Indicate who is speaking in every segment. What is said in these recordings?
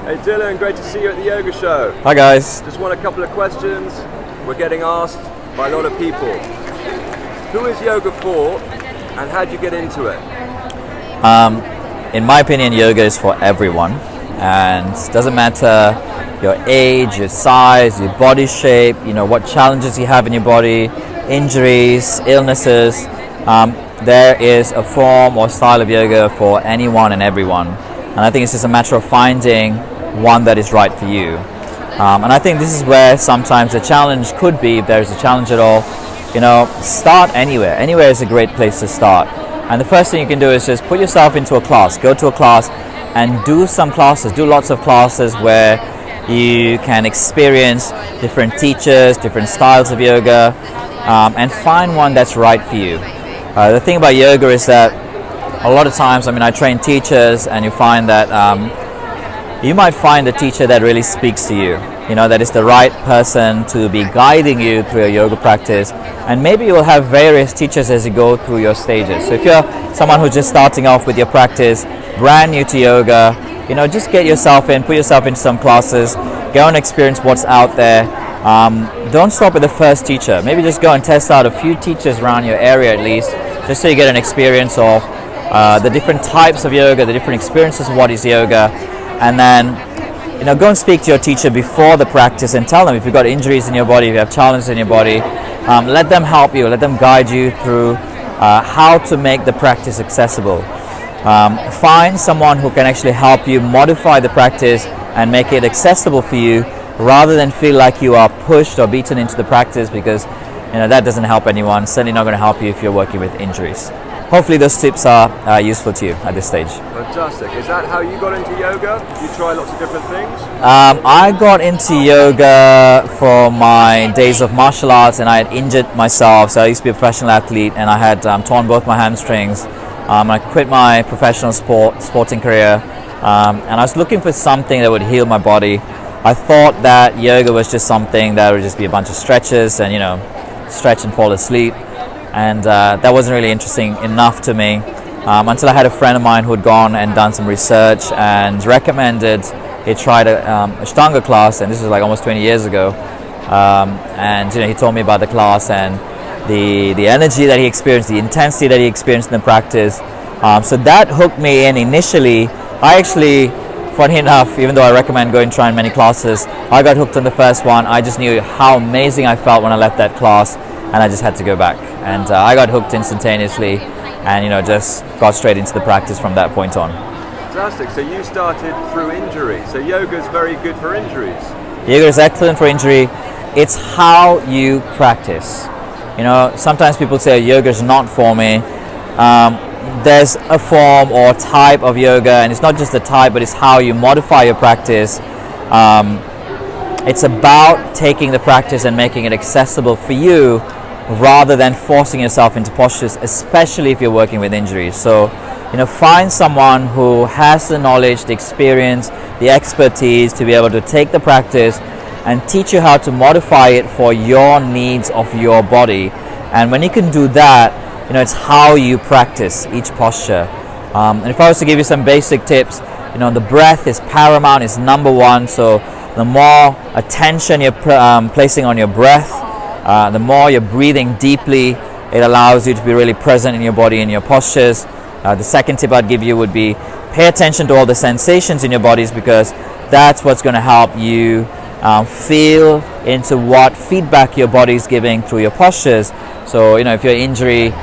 Speaker 1: Hey Dylan, great to see you at the yoga show.
Speaker 2: Hi guys.
Speaker 1: Just want a couple of questions. We're getting asked by a lot of people. Who is yoga for and how did you get into it?
Speaker 2: In my opinion, yoga is for everyone, and it doesn't matter your age, your size, your body shape, what challenges you have in your body, injuries, illnesses. There is a form or style of yoga for anyone and everyone, and I think it's just a matter of finding one that is right for you. And I think this is where sometimes the challenge could be, if there's a challenge at all. Start anywhere. Anywhere is a great place to start. And the first thing you can do is just put yourself into a class. Go to a class and do some classes. Do lots of classes where you can experience different teachers, different styles of yoga, and find one that's right for you. The thing about yoga is that a lot of times, I train teachers, and you find that you might find a teacher that really speaks to you, that is the right person to be guiding you through your yoga practice. And maybe you will have various teachers as you go through your stages. So if you're someone who's just starting off with your practice, brand new to yoga, just get yourself in, put yourself into some classes, go and experience what's out there. Don't stop with the first teacher. Maybe just go and test out a few teachers around your area at least, just so you get an experience of the different types of yoga, the different experiences of what is yoga. And then, go and speak to your teacher before the practice and tell them if you've got injuries in your body, if you have challenges in your body. Let them help you, let them guide you through how to make the practice accessible. Find someone who can actually help you modify the practice and make it accessible for you, rather than feel like you are pushed or beaten into the practice, because that doesn't help anyone. Certainly not going to help you if you're working with injuries. Hopefully those tips are useful to you at this stage.
Speaker 1: Fantastic. Is that how you got into yoga? Did you try lots of different things?
Speaker 2: I got into yoga for my days of martial arts, and I had injured myself. So I used to be a professional athlete, and I had torn both my hamstrings. I quit my professional sporting career, and I was looking for something that would heal my body. I thought that yoga was just something that would just be a bunch of stretches and stretch and fall asleep. And that wasn't really interesting enough to me until I had a friend of mine who had gone and done some research and recommended he tried a Ashtanga class, and this was like almost 20 years ago. And he told me about the class and the energy that he experienced, the intensity that he experienced in the practice. So that hooked me in initially. I actually, funny enough, even though I recommend going and trying many classes, I got hooked on the first one. I just knew how amazing I felt when I left that class, and I just had to go back. And I got hooked instantaneously, and just got straight into the practice from that point on.
Speaker 1: Fantastic. So you started through injury. So yoga is very good for injuries.
Speaker 2: Yoga is excellent for injury. It's how you practice. Sometimes people say yoga is not for me. There's a form or type of yoga, and it's not just the type, but it's how you modify your practice. It's about taking the practice and making it accessible for you, rather than forcing yourself into postures, especially if you're working with injuries. So, find someone who has the knowledge, the experience, the expertise to be able to take the practice and teach you how to modify it for your needs of your body. And when you can do that, it's how you practice each posture. And if I was to give you some basic tips, the breath is paramount, is number one. So the more attention you're placing on your breath, the more you're breathing deeply, it allows you to be really present in your body and your postures. The second tip I'd give you would be pay attention to all the sensations in your bodies, because that's what's going to help you feel into what feedback your body is giving through your postures. So, if your injury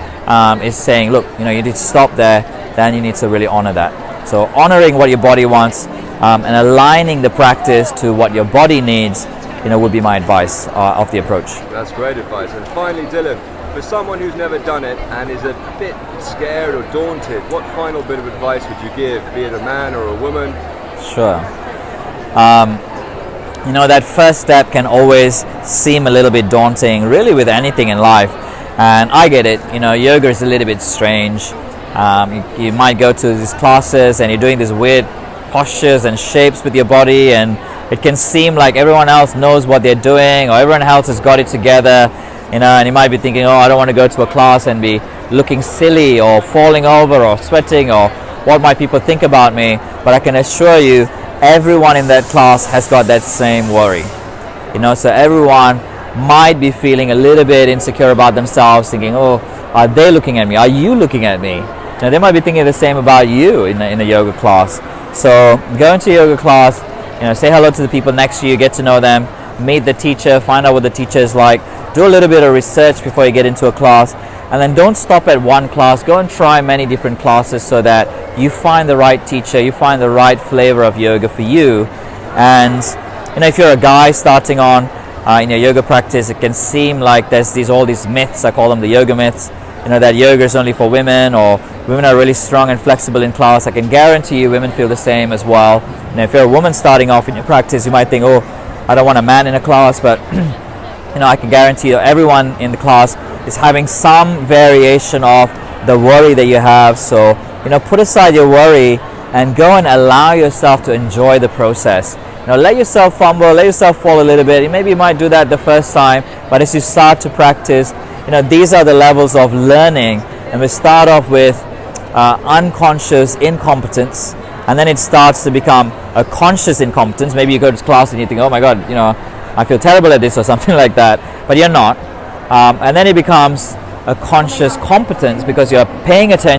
Speaker 2: is saying, look, you need to stop there, then you need to really honor that. So honoring what your body wants and aligning the practice to what your body needs, would be my advice of the approach.
Speaker 1: That's great advice. And finally, Dylan, for someone who's never done it and is a bit scared or daunted, what final bit of advice would you give, be it a man or a woman?
Speaker 2: Sure. That first step can always seem a little bit daunting, really, with anything in life. And I get it. Yoga is a little bit strange. You might go to these classes and you're doing these weird postures and shapes with your body, and it can seem like everyone else knows what they're doing, or everyone else has got it together, and you might be thinking, oh, I don't want to go to a class and be looking silly or falling over or sweating, or what might people think about me. But I can assure you everyone in that class has got that same worry. So everyone might be feeling a little bit insecure about themselves, thinking, oh, are they looking at me? Are you looking at me? They might be thinking the same about you in a yoga class. So go into a yoga class, say hello to the people next to you, get to know them, meet the teacher, find out what the teacher is like, do a little bit of research before you get into a class, and then don't stop at one class. Go and try many different classes so that you find the right teacher, you find the right flavor of yoga for you. And if you're a guy starting on in your yoga practice, it can seem like there's all these myths. I call them the yoga myths. That yoga is only for women, or women are really strong and flexible in class. I can guarantee you women feel the same as well. If you're a woman starting off in your practice, you might think, oh, I don't want a man in a class, but I can guarantee you everyone in the class is having some variation of the worry that you have. So put aside your worry and go and allow yourself to enjoy the process. Let yourself fumble, let yourself fall a little bit. Maybe you might do that the first time, but as you start to practice, these are the levels of learning, and we start off with unconscious incompetence, and then it starts to become a conscious incompetence. Maybe you go to class and you think, oh my god, I feel terrible at this or something like that, but you're not. And then it becomes a conscious competence because you're paying attention